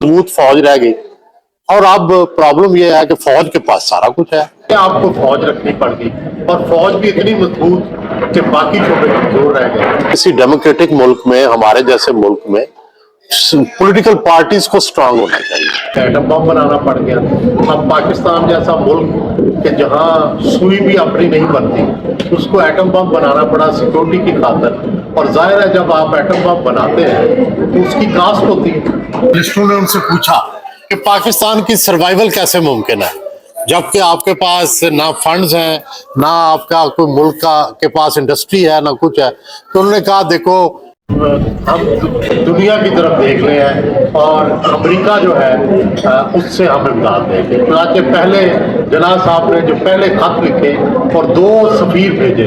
मजबूत फौज रह गई। और अब प्रॉब्लम यह है कि फौज के पास सारा कुछ है, आपको फौज रखनी पड़ गई और फौज भी इतनी मजबूत कि बाकी शोबे कमजोर रह गए। किसी डेमोक्रेटिक मुल्क में, हमारे जैसे मुल्क में पॉलिटिकल पार्टीज को स्ट्रांग होना चाहिए। एटम बम बनाना पड़ गया। अब पाकिस्तान जैसा मुल्क कि जहां सुई भी अपनी नहीं बनती, उसको एटम बम बनाना पड़ा सिक्योरिटी की खातिर। और जाहिर है जब आप एटम बम बनाते हैं तो उसकी कास्ट होती है। मिनिस्टरों ने उनसे पूछा कि पाकिस्तान की सर्वाइवल कैसे मुमकिन है जबकि आपके पास ना फंड्स हैं, ना आपका कोई मुल्क के पास इंडस्ट्री है, ना कुछ है। तो उन्होंने कहा देखो हम दुनिया की तरफ देख रहे हैं और अमेरिका जो है उससे हम इमदाद देंगे। चुनांचे पहले जना साहब ने जो पहले खत लिखे और 2 सफीर भेजे,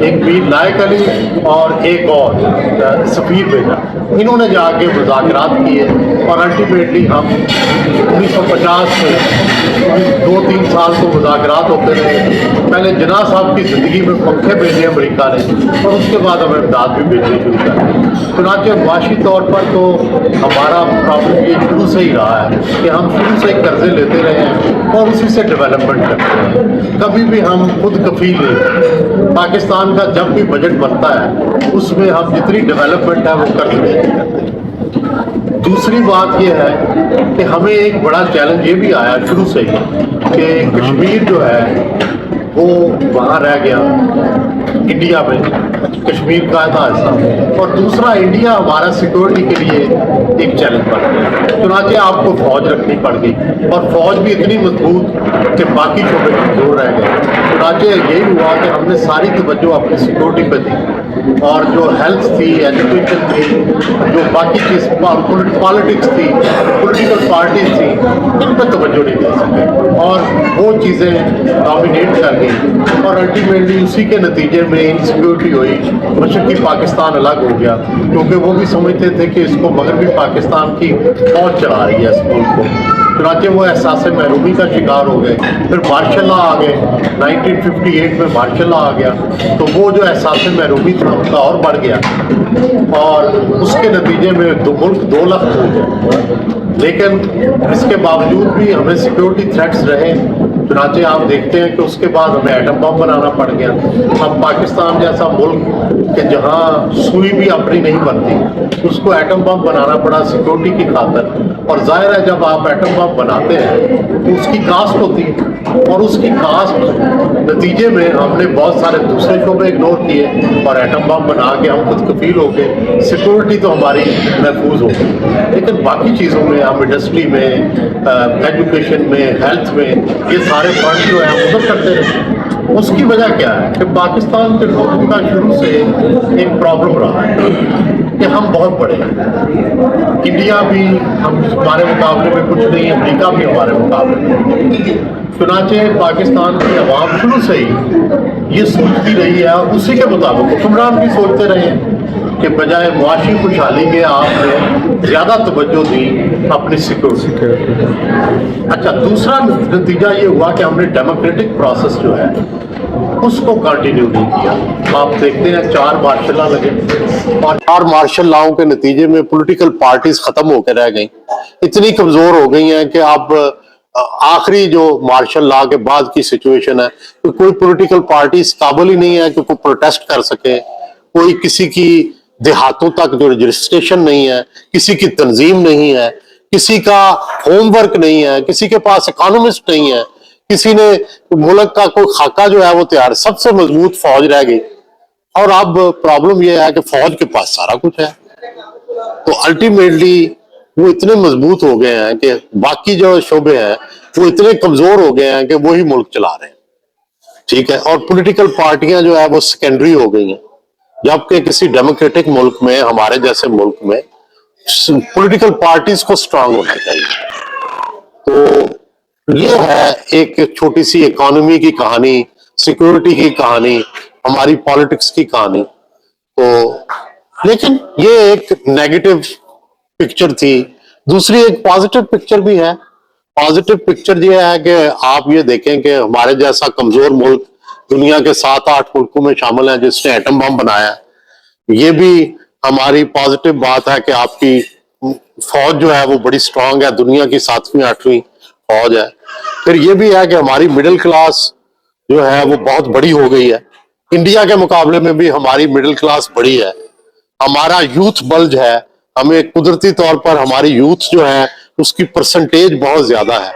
एक मीर नायक अली और एक और सफीर भेजा। इन्होंने जाके मुज़ाकरात किए और अल्टीमेटली हम 1950 से 2-3 साल तो मुज़ाकरात होते रहे। पहले जना साहब की ज़िंदगी में पंखे भेजे अमेरिका ने और उसके बाद हमें इमदाद भी भेजनी शुरू कर दी। चुनांचे माशी तौर पर तो हमारा प्रॉब्लम ये शुरू से ही रहा है कि हम शुरू से कर्जे लेते रहे हैं और उसी से डेवलपमेंट करते हैं। कभी भी हम खुद कफील नहीं। पाकिस्तान का जब भी बजट बनता है उसमें हम जितनी डेवलपमेंट है वो कर्ज नहीं करते। दूसरी बात यह है कि हमें एक बड़ा चैलेंज ये भी आया शुरू से ही कि कश्मीर जो है वो वहाँ रह गया इंडिया में, कश्मीर का था हिस्सा। और दूसरा इंडिया हमारा सिक्योरिटी के लिए एक चैलेंज बन गया। चुनांचे आपको फौज रखनी पड़ गई और फौज भी इतनी मजबूत कि बाकी शोबे कमजोर रह गए। चुनांचे यही हुआ कि हमने सारी तवज्जो अपनी सिक्योरिटी पे दी और जो हेल्थ थी, एजुकेशन थी, जो बाकी चीज़ पॉलिटिक्स थी, पॉलिटिकल पार्टीज थी, इन पर तवज्जो नहीं दे सके और वो चीज़ें डोमिनेट कर गई और अल्टीमेटली उसी के नतीजे में इनसिक्योरिटी हुई। मशरकी पाकिस्तान अलग हो गया क्योंकि वो भी समझते थे कि इसको मगरबी पाकिस्तान की फौज चला रही है इस मुल्क को। चुनांचे वो एहसास महरूमी का शिकार हो गए। फिर मार्शल लॉ आ गए, 1958 में मार्शल लॉ आ गया तो वो जो एहसास महरूमी था उनका और बढ़ गया और उसके नतीजे में मुल्क 2 लाख हो गया। लेकिन इसके बावजूद भी हमें सिक्योरिटी थ्रेट्स रहे। चुनांचे आप देखते हैं कि उसके बाद हमें एटम बम बनाना पड़ गया। अब पाकिस्तान जैसा मुल्क कि जहां सुई भी अपनी नहीं बनती, उसको एटम बम बनाना पड़ा सिक्योरिटी की खातिर। और जाहिर है जब आप एटम बम बनाते हैं तो उसकी कास्ट होती है और उसकी कास्ट नतीजे में हमने बहुत सारे दूसरे शोबे इग्नोर किए और एटम बम बना के हम खुद कफील हो गए। सिक्योरिटी तो हमारी महफूज हो गई लेकिन बाकी चीज़ों में हम इंडस्ट्री में, एजुकेशन में, हेल्थ में ये सारे फंड जो है हम उधर करते रहे। उसकी वजह क्या है कि पाकिस्तान के लोगों का शुरू से एक प्रॉब्लम रहा है कि हम बहुत बड़े हैं। इंडिया भी हमारे मुकाबले में कुछ नहीं, अमेरिका भी हमारे मुकाबले में। चुनांचे पाकिस्तान की अवाम शुरू से ही ये सोचती रही है और उसी के मुताबिक हुक्मरान भी सोचते रहे हैं कि बजाय मुआशी खुशहाली के आपने ज़्यादा तवज्जो दी अपनी सिक्योरिटी। अच्छा, दूसरा नतीजा ये हुआ कि हमने डेमोक्रेटिक प्रोसेस जो है उसको कंटिन्यू नहीं किया। आप देखते हैं 4 मार्शल लॉ लगे और 4 मार्शल लॉ के नतीजे में पॉलिटिकल पार्टीज खत्म होकर रह गई, इतनी कमजोर हो गई हैं कि अब आखिरी जो मार्शल लॉ के बाद की सिचुएशन है तो कोई पॉलिटिकल पार्टी इस काबिल ही नहीं है कि कोई प्रोटेस्ट कर सके। कोई किसी की देहातों तक जो रजिस्ट्रेशन नहीं है, किसी की तंजीम नहीं है, किसी का होमवर्क नहीं है, किसी के पास इकोनॉमिस्ट नहीं है, किसी ने मुल्क का कोई खाका जो है वो तैयार। सबसे मजबूत फौज रह गई और अब प्रॉब्लम यह है कि फौज के पास सारा कुछ है। तो अल्टीमेटली वो इतने मजबूत हो गए हैं कि बाकी जो शोबे हैं वो इतने कमजोर हो गए हैं कि वही मुल्क चला रहे हैं। ठीक है, और पॉलिटिकल पार्टियां जो है वो सेकेंडरी हो गई हैं जबकि किसी डेमोक्रेटिक मुल्क में, हमारे जैसे मुल्क में पॉलिटिकल पार्टीज को स्ट्रांग होना चाहिए। तो ये है एक छोटी सी इकोनॉमी की कहानी, सिक्योरिटी की कहानी, हमारी पॉलिटिक्स की कहानी। तो लेकिन ये एक नेगेटिव पिक्चर थी। दूसरी एक पॉजिटिव पिक्चर भी है। पॉजिटिव पिक्चर ये है कि आप ये देखें कि हमारे जैसा कमजोर मुल्क दुनिया के 7-8 मुल्कों में शामिल है जिसने एटम बम बनाया। ये भी हमारी पॉजिटिव बात है कि आपकी फौज जो है वो बड़ी स्ट्रांग है, दुनिया की 7वीं 8वीं फौज है। फिर ये भी है कि हमारी मिडिल क्लास जो है वो बहुत बड़ी हो गई है, इंडिया के मुकाबले में भी हमारी मिडिल क्लास बड़ी है। हमारा यूथ बल्ज है, हमें कुदरती तौर पर हमारी यूथ जो है उसकी परसेंटेज बहुत ज्यादा है।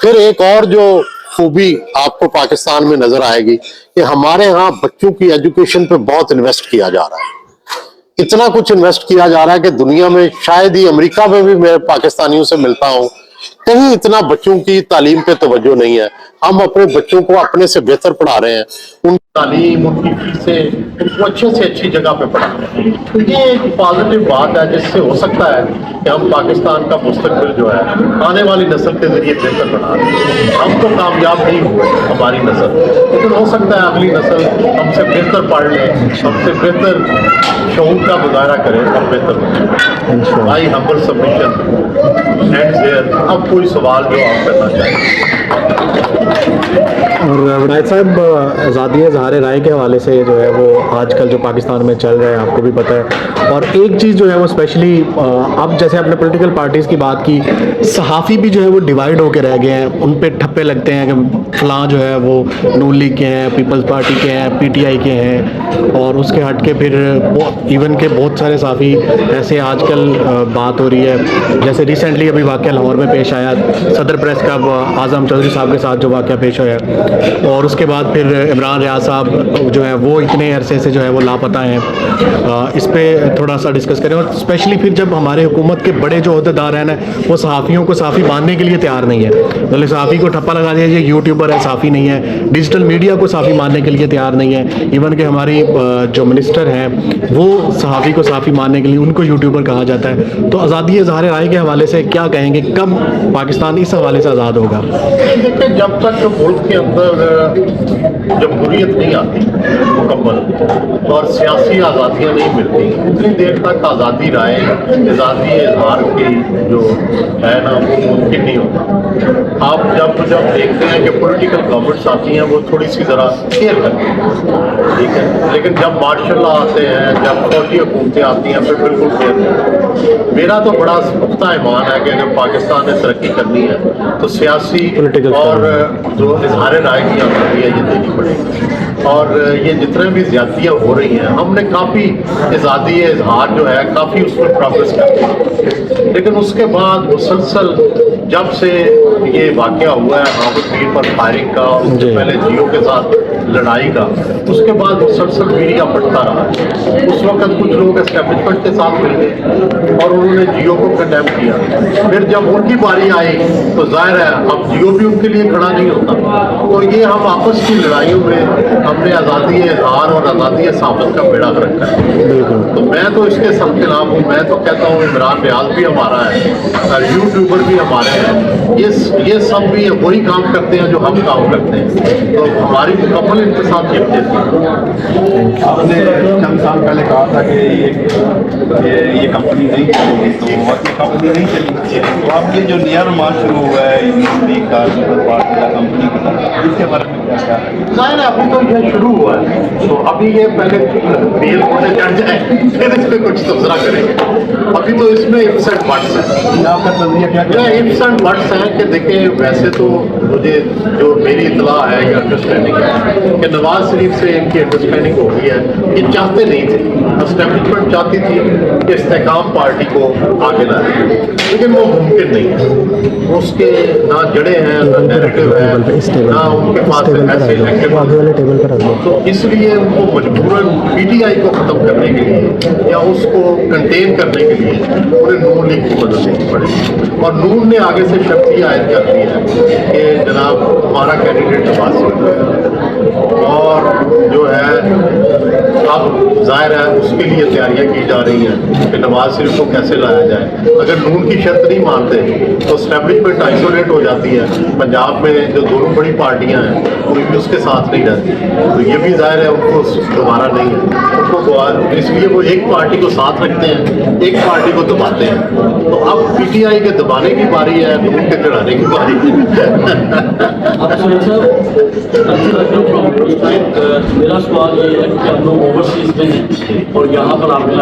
फिर एक और जो खूबी आपको पाकिस्तान में नजर आएगी कि हमारे यहाँ बच्चों की एजुकेशन पे बहुत इन्वेस्ट किया जा रहा है। इतना कुछ इन्वेस्ट किया जा रहा है कि दुनिया में शायद ही, अमेरिका में भी मैं पाकिस्तानियों से मिलता हूँ, कहीं इतना बच्चों की तालीम पे तवज्जो नहीं है। हम अपने बच्चों को अपने से बेहतर पढ़ा रहे हैं, उनकी तालीम, उनकी फीसें, उनको अच्छे से अच्छी जगह पे पढ़ा रहे हैं। तो ये एक पॉजिटिव बात है जिससे हो सकता है कि हम पाकिस्तान का मुस्तकबिल जो है आने वाली नस्ल के जरिए बेहतर बना रहे हैं। हम तो कामयाब नहीं हुए, हमारी नस्ल, लेकिन हो सकता है अगली नस्ल हमसे बेहतर पढ़ ले, हमसे बेहतर शऊर का मुजाहरा करे और बेहतर बने। My humble submission ends here. अब कोई सवाल जो आप करना चाहें। और विनायक साहब, आज़ादी इज़हार राय के हवाले से जो है वो आजकल जो पाकिस्तान में चल रहा है आपको भी पता है, और एक चीज़ जो है वो स्पेशली अब जैसे आपने पॉलिटिकल पार्टीज़ की बात की, सहाफ़ी भी जो है वो डिवाइड होकर रह गए हैं, उन पे ठप्पे लगते हैं कि फलां जो है वो नून लीग के हैं, पीपल्स पार्टी के हैं, PTI के हैं, और उसके हट के फिर इवन के बहुत सारे सहाफ़ी ऐसे आजकल बात हो रही है। जैसे रिसेंटली अभी वाक़या लाहौर में पेश आया, सदर प्रेस का आज़म चौधरी साहब के साथ जो वाक़या पेश होया, और उसके बाद फिर इमरान रियाज साहब जो है वो इतने अरसे से जो है वो लापता हैं। इस पे थोड़ा सा डिस्कस करें, और स्पेशली फिर जब हमारे हुकूमत के बड़े जो अहदेदार हैं ना, वो सहाफ़ियों को सहाफ़ी मानने के लिए तैयार नहीं है, मतलब सहाफ़ी को ठप्पा लगा दिया, ये यूट्यूबर है, सहाफ़ी नहीं है। डिजिटल मीडिया को सहाफ़ी मानने के लिए तैयार नहीं है। इवन कि हमारी जो मिनिस्टर हैं वो सहाफ़ी को सहाफ़ी मानने के लिए उनको यूट्यूबर कहा जाता है। तो आज़ादी इज़हार राय के हवाले से क्या कहेंगे, कब पाकिस्तान इस हवाले से आज़ाद होगा? देखिए, जब तक मुल्क के अंदर जमहूरियत नहीं आती मुकम्मल और सियासी आज़ादियाँ नहीं मिलती, उतनी देर तक आज़ादी राय, आज़ादी इज़हार की जो है ना वो मुमकिन नहीं होता। आप जब देखते हैं कि पॉलिटिकल गवर्नमेंट्स आती हैं वो थोड़ी सी ज़रा केयर करती हैं, ठीक है, लेकिन जब मार्शल लॉ आते हैं, जब फौजी हुकूमतें आती हैं, फिर बिल्कुल केयर नहीं। मेरा तो बड़ा पुख्ता ईमान है कि अगर पाकिस्तान ने तरक्की करनी है तो सियासी और जो इज़हार राय की आज़ादी है ये देनी पड़ेगी। और ये जितने भी ज़्यादतियाँ हो रही हैं, हमने काफ़ी आज़ादी इज़हार जो है काफ़ी उसमें प्रोग्रेस कर दी, लेकिन उसके बाद मुसलसल जब से ये वाक़या हुआ है माहमूद मीर पर फायरिंग का, उससे पहले जियो के साथ लड़ाई का, उसके बाद मुसलसल मीडिया बढ़ता रहा। उस वक्त कुछ लोग एस्टेब्लिशमेंट के साथ मिल गए और उन्होंने जियो को कंडेम किया। फिर जब उनकी बारी आई तो जाहिर है अब जियो भी उनके लिए खड़ा नहीं होता। तो ये हम आपस की लड़ाइयों में हमने आज़ादी इज़हार और आज़ादी सहाफ़त का बेड़ा रखा है। तो मैं तो इसके सब खिलाफ हूँ। मैं तो कहता हूँ इमरान रियाज भी हमारा है और यूट्यूबर भी हमारे हैं, ये सब भी वही काम करते हैं जो हम काम करते हैं। तो हमारी मुकम्मल इनके साथ आपने चंद साल पहले कहा था कि ये कंपनी नहीं चलेगी, तो ये कंपनी नहीं चली, तो अब ये जो नया रोमान शुरू हुआ है कंपनी का, इसके बारे में क्या क्या है? जाहिर है अभी तो ये शुरू हुआ है, तो अभी ये पहले बेल होने चढ़ जाए फिर इस पर कुछ तबसरा करेंगे। अभी तो इसमें इफ्स एंड बट्स है। आपका नजरिया क्या इफ्स एंड बट्स हैं कि देखिए, वैसे तो मुझे जो मेरी इतला है कि अंडरस्टैंडिंग है कि नवाज शरीफ से इनकी अंडरस्टैंडिंग हो गई है। ये चाहते नहीं थे, एस्टेब्लिशमेंट चाहती थी कि इस्तेकाम पार्टी को आगे लाए, लेकिन वो मुमकिन नहीं है। उसके ना जड़े हैं, ना नैरेटिव है, ना उनके पास ऐसे इलेक्टेड। तो इसलिए उनको मजबूरन PTI को ख़त्म करने के लिए या उसको कंटेन करने के लिए उन्हें नून लीग की मदद लेनी पड़ेगी। और नून ने आगे से शर्ती आयद कर दी है कि जनाब हमारा कैंडिडेट नवाज शरीफ, और जो है अब जाहिर है उसके लिए तैयारियां की जा रही हैं कि नवाज शरीफ को कैसे लाया जाए। अगर नून की शर्त नहीं मानते तो एस्टेब्लिशमेंट आइसोलेट हो जाती है। पंजाब में जो दोनों बड़ी पार्टियां हैं कोई भी उसके साथ नहीं रहती, तो ये भी जाहिर है उनको दोबारा नहीं है उनको, इसलिए वो एक पार्टी को साथ रखते हैं, एक पार्टी को दबाते हैं। तो अब PTI के दबाने की बारी है, नून के चढ़ाने की बारी है। मेरा सवाल ये है कि हम लोग ओवरसीज में हैं और यहाँ पर आपने